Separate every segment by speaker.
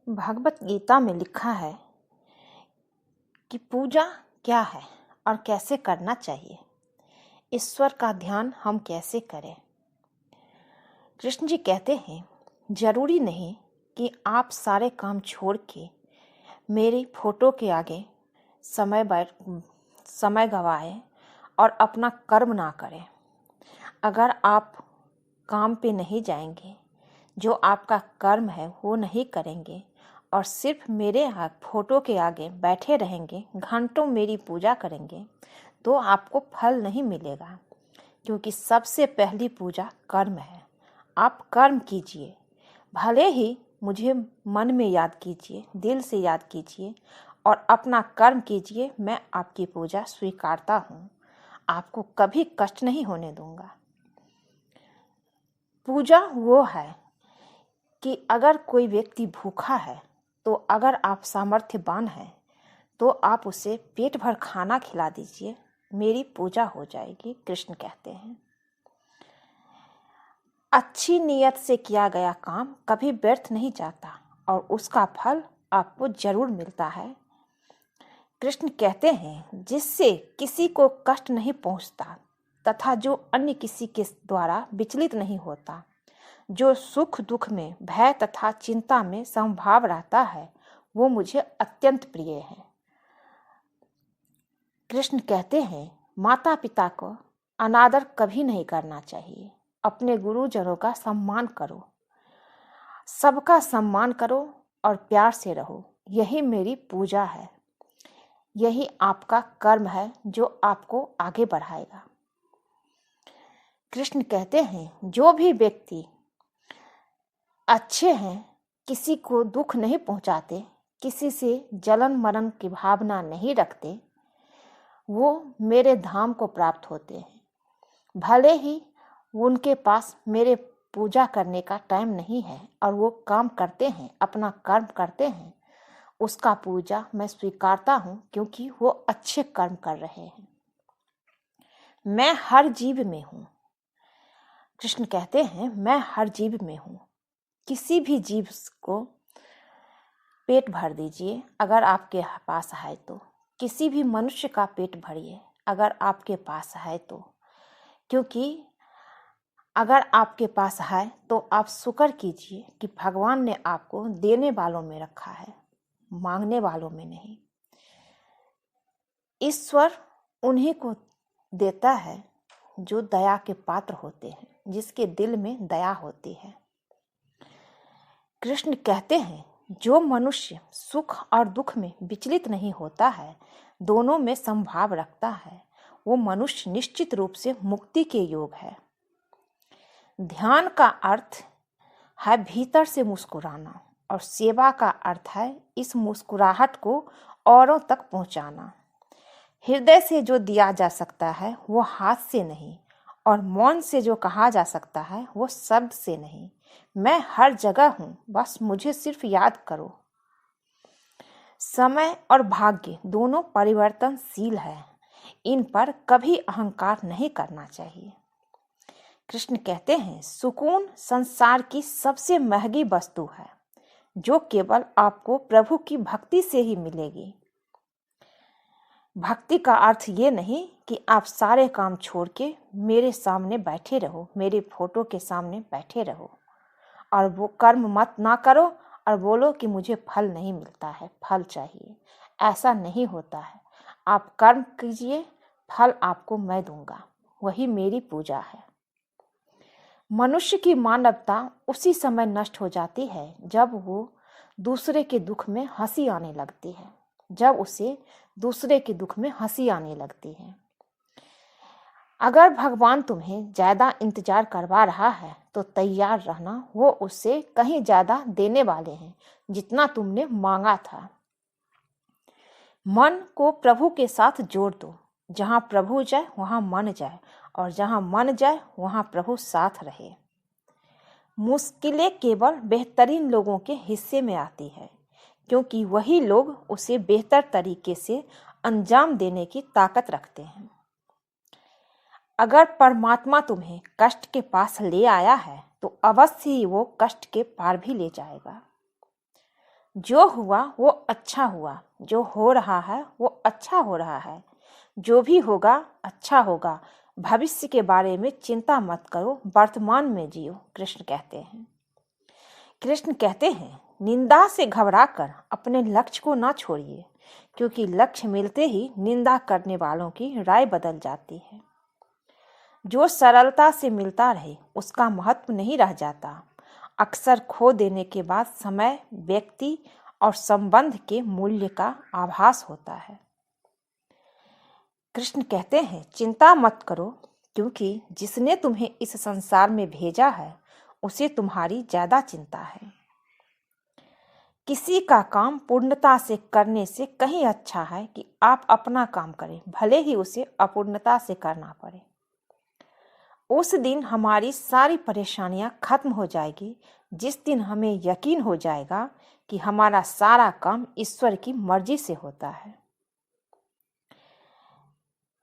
Speaker 1: भगवत गीता में लिखा है कि पूजा क्या है और कैसे करना चाहिए। ईश्वर का ध्यान हम कैसे करें। कृष्ण जी कहते हैं, जरूरी नहीं कि आप सारे काम छोड़ के मेरी फोटो के आगे समय गवाएं और अपना कर्म ना करें। अगर आप काम पे नहीं जाएंगे, जो आपका कर्म है वो नहीं करेंगे और सिर्फ मेरे फोटो के आगे बैठे रहेंगे, घंटों मेरी पूजा करेंगे, तो आपको फल नहीं मिलेगा। क्योंकि सबसे पहली पूजा कर्म है। आप कर्म कीजिए, भले ही मुझे मन में याद कीजिए, दिल से याद कीजिए और अपना कर्म कीजिए। मैं आपकी पूजा स्वीकारता हूँ, आपको कभी कष्ट नहीं होने दूंगा। पूजा वो है कि अगर कोई व्यक्ति भूखा है, तो अगर आप सामर्थ्यवान हैं तो आप उसे पेट भर खाना खिला दीजिए, मेरी पूजा हो जाएगी। कृष्ण कहते हैं, अच्छी नीयत से किया गया काम कभी व्यर्थ नहीं जाता और उसका फल आपको जरूर मिलता है। कृष्ण कहते हैं, जिससे किसी को कष्ट नहीं पहुंचता तथा जो अन्य किसी के द्वारा विचलित नहीं होता, जो सुख दुख में, भय तथा चिंता में समभाव रहता है, वो मुझे अत्यंत प्रिय है। कृष्ण कहते हैं, माता पिता को अनादर कभी नहीं करना चाहिए। अपने गुरुजनों का सम्मान करो, सबका सम्मान करो और प्यार से रहो। यही मेरी पूजा है, यही आपका कर्म है जो आपको आगे बढ़ाएगा। कृष्ण कहते हैं, जो भी व्यक्ति अच्छे हैं, किसी को दुख नहीं पहुंचाते, किसी से जलन मरण की भावना नहीं रखते, वो मेरे धाम को प्राप्त होते हैं। भले ही उनके पास मेरे पूजा करने का टाइम नहीं है और वो काम करते हैं, अपना कर्म करते हैं, उसका पूजा मैं स्वीकारता हूँ, क्योंकि वो अच्छे कर्म कर रहे हैं। मैं हर जीव में हूँ। कृष्ण कहते हैं, मैं हर जीव में हूँ। किसी भी जीव को पेट भर दीजिए अगर आपके पास है तो। किसी भी मनुष्य का पेट भरिए अगर आपके पास है तो। क्योंकि अगर आपके पास है तो आप शुक्र कीजिए कि भगवान ने आपको देने वालों में रखा है, मांगने वालों में नहीं। ईश्वर उन्हीं को देता है जो दया के पात्र होते हैं, जिसके दिल में दया होती है। कृष्ण कहते हैं, जो मनुष्य सुख और दुख में विचलित नहीं होता है, दोनों में समभाव रखता है, वो मनुष्य निश्चित रूप से मुक्ति के योग है। ध्यान का अर्थ है भीतर से मुस्कुराना और सेवा का अर्थ है इस मुस्कुराहट को औरों तक पहुंचाना। हृदय से जो दिया जा सकता है वो हाथ से नहीं, और मौन से जो कहा जा सकता है वो शब्द से नहीं। मैं हर जगह हूँ, बस मुझे सिर्फ याद करो। समय और भाग्य दोनों परिवर्तनशील है, इन पर कभी अहंकार नहीं करना चाहिए। कृष्ण कहते हैं, सुकून संसार की सबसे महंगी वस्तु है, जो केवल आपको प्रभु की भक्ति से ही मिलेगी। भक्ति का अर्थ ये नहीं कि आप सारे काम छोड़ के मेरे सामने बैठे रहो, मेरे फोटो के सामने बैठे रहो और वो कर्म मत ना करो और बोलो कि मुझे फल नहीं मिलता है, फल चाहिए। ऐसा नहीं होता है। आप कर्म कीजिए, फल आपको मैं दूंगा, वही मेरी पूजा है। मनुष्य की मानवता उसी समय नष्ट हो जाती है जब वो दूसरे के दुख में हंसी आने लगती है, जब उसे दूसरे के दुख में हंसी आने लगती है। अगर भगवान तुम्हें ज्यादा इंतजार करवा रहा है तो तैयार रहना, वो उससे कहीं ज्यादा देने वाले हैं जितना तुमने मांगा था। मन को प्रभु के साथ जोड़ दो। जहां प्रभु जाए वहां मन जाए, और जहां मन जाए वहां प्रभु साथ रहे। मुश्किलें केवल बेहतरीन लोगों के हिस्से में आती है, क्योंकि वही लोग उसे बेहतर तरीके से अंजाम देने की ताकत रखते हैं। अगर परमात्मा तुम्हें कष्ट के पास ले आया है तो अवश्य ही वो कष्ट के पार भी ले जाएगा। जो हुआ वो अच्छा हुआ, जो हो रहा है वो अच्छा हो रहा है, जो भी होगा अच्छा होगा। भविष्य के बारे में चिंता मत करो, वर्तमान में जियो, कृष्ण कहते हैं। कृष्ण कहते हैं, निंदा से घबराकर अपने लक्ष्य को ना छोड़िए, क्योंकि लक्ष्य मिलते ही निंदा करने वालों की राय बदल जाती है। जो सरलता से मिलता रहे उसका महत्व नहीं रह जाता। अक्सर खो देने के बाद समय, व्यक्ति और संबंध के मूल्य का आभास होता है। कृष्ण कहते हैं, चिंता मत करो, क्योंकि जिसने तुम्हें इस संसार में भेजा है उसे तुम्हारी ज्यादा चिंता है। किसी का काम पूर्णता से करने से कहीं अच्छा है कि आप अपना काम करें, भले ही उसे अपूर्णता से करना पड़े। उस दिन हमारी सारी परेशानियां खत्म हो जाएगी, जिस दिन हमें यकीन हो जाएगा कि हमारा सारा काम ईश्वर की मर्जी से होता है।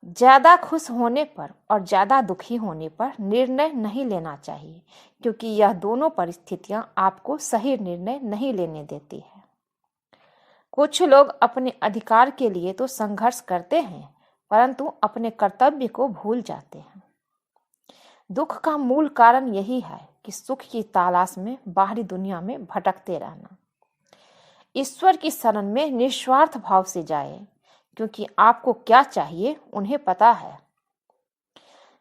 Speaker 1: ज्यादा खुश होने पर और ज्यादा दुखी होने पर निर्णय नहीं लेना चाहिए, क्योंकि यह दोनों परिस्थितियां आपको सही निर्णय नहीं लेने देती है। कुछ लोग अपने अधिकार के लिए तो संघर्ष करते हैं, परंतु अपने कर्तव्य को भूल जाते हैं। दुख का मूल कारण यही है कि सुख की तलाश में बाहरी दुनिया में भटकते रहना। ईश्वर की शरण में निस्वार्थ भाव से जाए, क्योंकि आपको क्या चाहिए उन्हें पता है।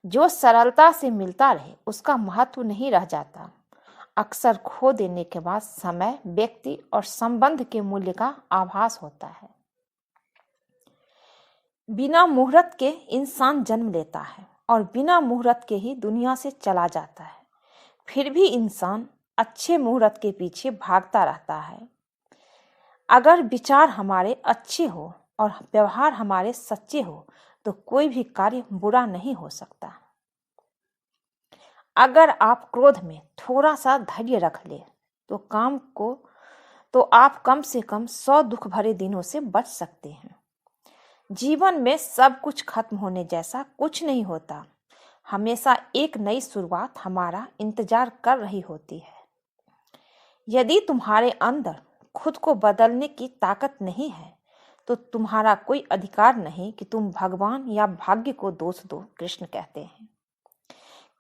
Speaker 1: जो सरलता से मिलता रहे उसका महत्व नहीं रह जाता। अक्सर खो देने के बाद समय, व्यक्ति और संबंध के मूल्य का आभास होता है। बिना मुहूर्त के इंसान जन्म लेता है और बिना मुहूर्त के ही दुनिया से चला जाता है। फिर भी इंसान अच्छे मुहूर्त के पीछे भागता रहता है। अगर विचार हमारे अच्छे हो और व्यवहार हमारे सच्चे हो तो कोई भी कार्य बुरा नहीं हो सकता। अगर आप क्रोध में थोड़ा सा धैर्य रख ले तो आप कम से कम 100 दुख भरे दिनों से बच सकते हैं। जीवन में सब कुछ खत्म होने जैसा कुछ नहीं होता। हमेशा एक नई शुरुआत हमारा इंतजार कर रही होती है। यदि तुम्हारे अंदर खुद को बदलने की ताकत नहीं है तो तुम्हारा कोई अधिकार नहीं कि तुम भगवान या भाग्य को दोष दो, कृष्ण कहते हैं।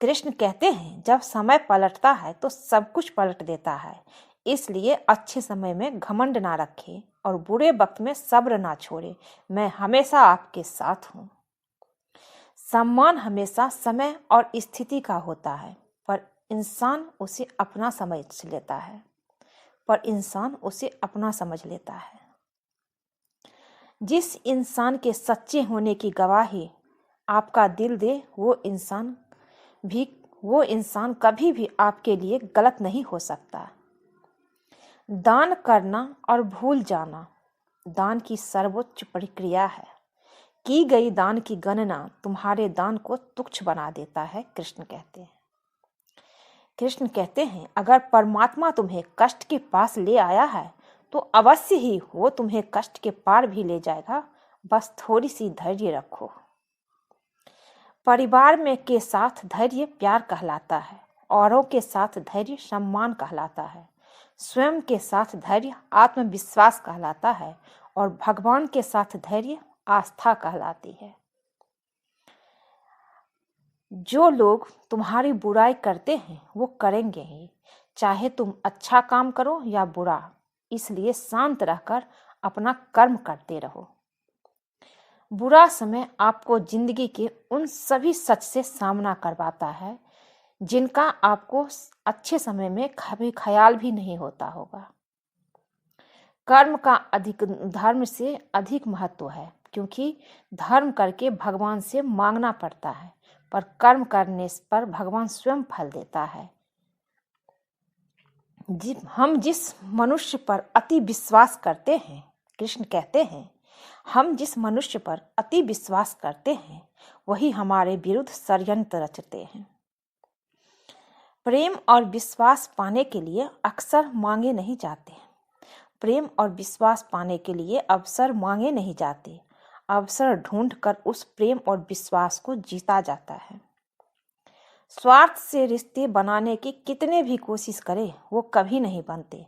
Speaker 1: कृष्ण कहते हैं, जब समय पलटता है तो सब कुछ पलट देता है। इसलिए अच्छे समय में घमंड ना रखे और बुरे वक्त में सब्र ना छोड़े। मैं हमेशा आपके साथ हूँ। सम्मान हमेशा समय और स्थिति का होता है, पर इंसान उसे अपना समझ लेता है। जिस इंसान के सच्चे होने की गवाही आपका दिल दे, वो इंसान कभी भी आपके लिए गलत नहीं हो सकता। दान करना और भूल जाना दान की सर्वोच्च प्रक्रिया है। की गई दान की गणना तुम्हारे दान को तुच्छ बना देता है, कृष्ण कहते हैं, अगर परमात्मा तुम्हें कष्ट के पास ले आया है तो अवश्य ही वो तुम्हें कष्ट के पार भी ले जाएगा। बस थोड़ी सी धैर्य रखो। परिवार में के साथ धैर्य प्यार कहलाता है, औरों के साथ धैर्य सम्मान कहलाता है, स्वयं के साथ धैर्य आत्मविश्वास कहलाता है और भगवान के साथ धैर्य आस्था कहलाती है। जो लोग तुम्हारी बुराई करते हैं वो करेंगे ही, चाहे तुम अच्छा काम करो या बुरा। इसलिए शांत रहकर अपना कर्म करते रहो। बुरा समय आपको जिंदगी के उन सभी सच से सामना करवाता है जिनका आपको अच्छे समय में कभी ख्याल भी नहीं होता होगा। कर्म का धर्म से अधिक महत्व है, क्योंकि धर्म करके भगवान से मांगना पड़ता है, पर कर्म करने पर भगवान स्वयं फल देता है। हम जिस मनुष्य पर अति विश्वास करते हैं, कृष्ण कहते हैं, हम जिस मनुष्य पर अति विश्वास करते हैं वही हमारे विरुद्ध षड्यंत्र रचते हैं। प्रेम और विश्वास पाने के लिए अक्सर मांगे नहीं जाते। प्रेम और विश्वास पाने के लिए अवसर मांगे नहीं जाते। अवसर ढूंढकर उस प्रेम और विश्वास को जीता जाता है। स्वार्थ से रिश्ते बनाने की कितने भी कोशिश करें वो कभी नहीं बनते।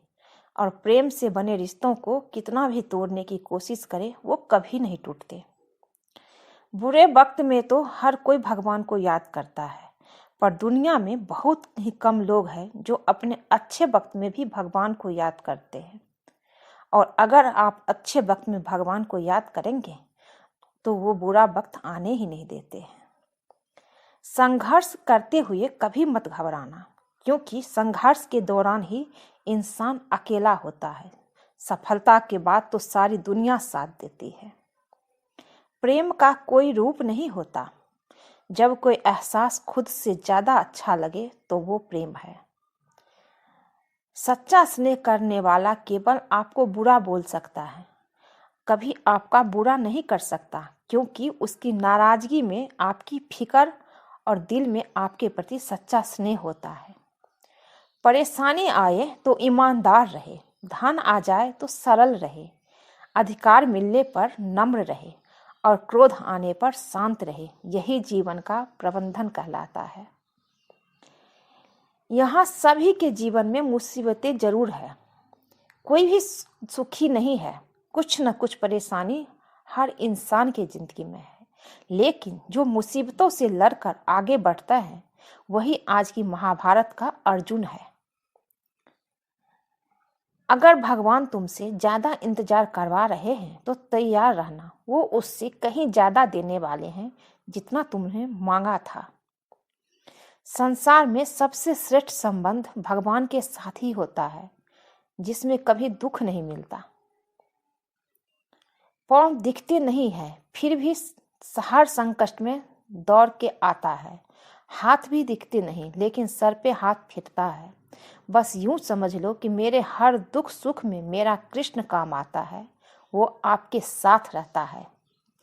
Speaker 1: और प्रेम से बने रिश्तों को कितना भी तोड़ने की कोशिश करे वो कभी नहीं टूटते। बुरे वक्त में तो हर कोई भगवान को याद करता है, पर दुनिया में बहुत ही कम लोग हैं जो अपने अच्छे वक्त में भी भगवान को याद करते हैं। और अगर आप अच्छे वक्त में भगवान को याद करेंगे तो वो बुरा वक्त आने ही नहीं देते हैं। संघर्ष करते हुए कभी मत घबराना, क्योंकि संघर्ष के दौरान ही इंसान अकेला होता है। सफलता के बाद तो सारी दुनिया साथ देती है। प्रेम का कोई रूप नहीं होता। जब कोई एहसास खुद से ज्यादा अच्छा लगे तो वो प्रेम है। सच्चा स्नेह करने वाला केवल आपको बुरा बोल सकता है, कभी आपका बुरा नहीं कर सकता, क्योंकि उसकी नाराजगी में आपकी फिक्र और दिल में आपके प्रति सच्चा स्नेह होता है। परेशानी आए तो ईमानदार रहे, धन आ जाए तो सरल रहे, अधिकार मिलने पर नम्र रहे और क्रोध आने पर शांत रहे। यही जीवन का प्रबंधन कहलाता है। यहाँ सभी के जीवन में मुसीबतें जरूर है, कोई भी सुखी नहीं है। कुछ न कुछ परेशानी हर इंसान के जिंदगी में है, लेकिन जो मुसीबतों से लड़कर आगे बढ़ता है वही आज की महाभारत का अर्जुन है। अगर भगवान तुमसे ज्यादा इंतजार करवा रहे हैं तो तैयार रहना, वो उससे कहीं ज्यादा देने वाले हैं जितना तुमने मांगा था। संसार में सबसे श्रेष्ठ संबंध भगवान के साथ ही होता है, जिसमें कभी दुख नहीं मिलता। पांव दिखते नहीं है, फिर भी हर संकट में दौड़ के आता है। हाथ भी दिखते नहीं, लेकिन सर पे हाथ फिरता है। बस यूं समझ लो कि मेरे हर दुख सुख में मेरा कृष्ण काम आता है। वो आपके साथ रहता है,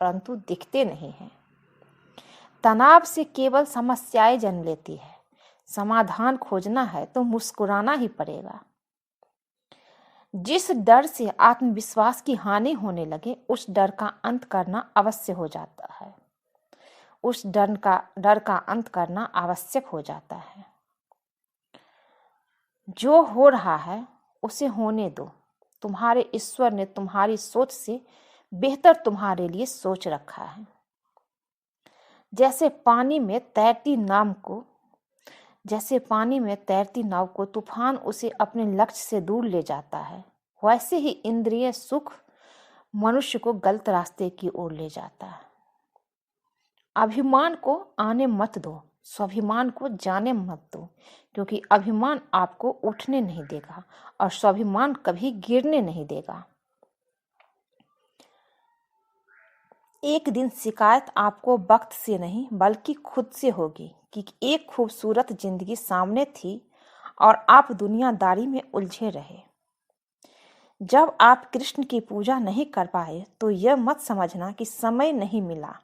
Speaker 1: परंतु दिखते नहीं हैं। तनाव से केवल समस्याएं जन्म लेती है। समाधान खोजना है तो मुस्कुराना ही पड़ेगा। जिस डर से आत्मविश्वास की हानि होने लगे, उस डर का अंत करना अवश्य हो जाता है। उस डर का अंत करना आवश्यक हो जाता है। जो हो रहा है उसे होने दो। तुम्हारे ईश्वर ने तुम्हारी सोच से बेहतर तुम्हारे लिए सोच रखा है। जैसे पानी में तैरती नाव को तूफान उसे अपने लक्ष्य से दूर ले जाता है, वैसे ही इंद्रिय सुख मनुष्य को गलत रास्ते की ओर ले जाता है। अभिमान को आने मत दो, स्वाभिमान को जाने मत दो, क्योंकि अभिमान आपको उठने नहीं देगा और स्वाभिमान कभी गिरने नहीं देगा। एक दिन शिकायत आपको वक्त से नहीं बल्कि खुद से होगी कि एक खूबसूरत जिंदगी सामने थी और आप दुनियादारी में उलझे रहे। जब आप कृष्ण की पूजा नहीं कर पाए तो यह मत समझना कि समय नहीं मिला।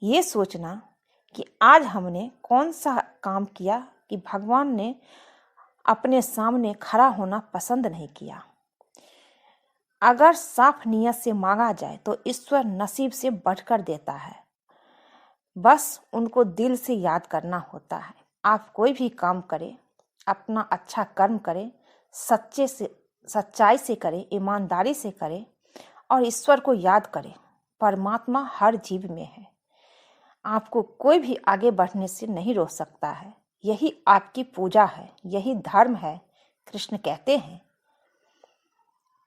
Speaker 1: ये सोचना कि आज हमने कौन सा काम किया कि भगवान ने अपने सामने खड़ा होना पसंद नहीं किया। अगर साफ नियत से मांगा जाए तो ईश्वर नसीब से बढ़कर देता है। बस उनको दिल से याद करना होता है। आप कोई भी काम करें, अपना अच्छा कर्म करें, सच्चाई से करें, ईमानदारी से करें और ईश्वर को याद करें। परमात्मा हर जीव में है। आपको कोई भी आगे बढ़ने से नहीं रोक सकता है। यही आपकी पूजा है, यही धर्म है। कृष्ण कहते हैं,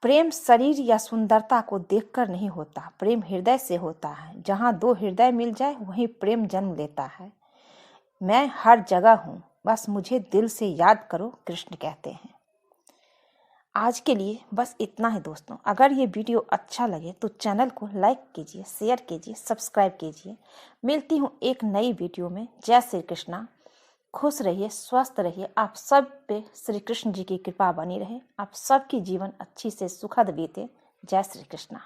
Speaker 1: प्रेम शरीर या सुंदरता को देखकर नहीं होता, प्रेम हृदय से होता है। जहाँ दो हृदय मिल जाए वहीं प्रेम जन्म लेता है। मैं हर जगह हूँ, बस मुझे दिल से याद करो, कृष्ण कहते हैं। आज के लिए बस इतना ही दोस्तों। अगर ये वीडियो अच्छा लगे तो चैनल को लाइक कीजिए, शेयर कीजिए, सब्सक्राइब कीजिए। मिलती हूँ एक नई वीडियो में। जय श्री कृष्णा। खुश रहिए, स्वस्थ रहिए। आप सब पे श्री कृष्ण जी की कृपा बनी रहे। आप सबकी जीवन अच्छी से सुखद बीते। जय श्री कृष्णा।